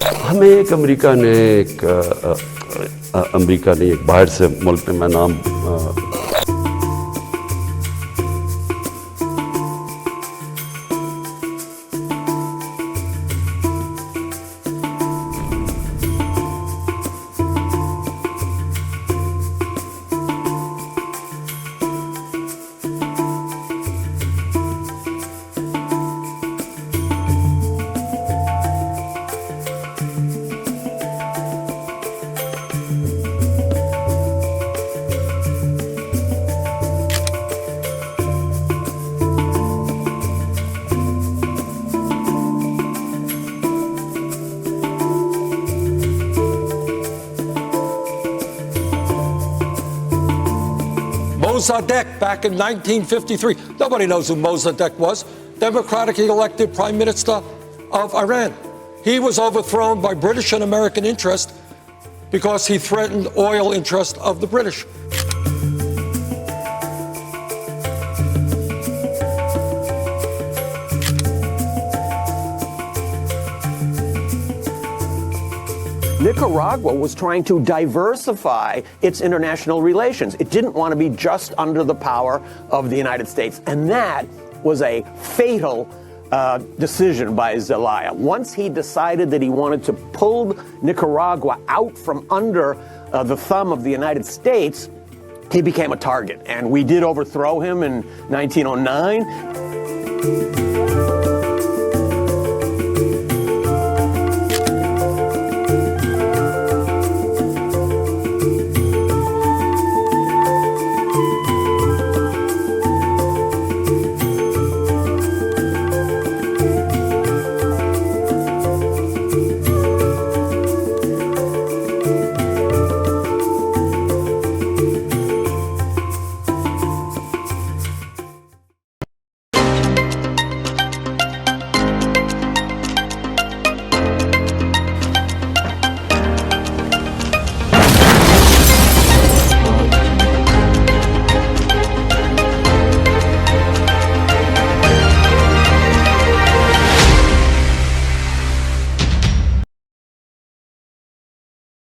हमें एक अमेरिका ने एक बाहर से मुल्क में मैं नाम Mossadegh back in 1953. Nobody knows who Mossadegh was. Democratically elected Prime Minister of Iran. He was overthrown by British and American interest because he threatened oil interest of the British. Nicaragua was trying to diversify its international relations. It didn't want to be just under the power of the United States. And that was a fatal decision by Zelaya. Once he decided that he wanted to pull Nicaragua out from under the thumb of the United States, he became a target. And we did overthrow him in 1909.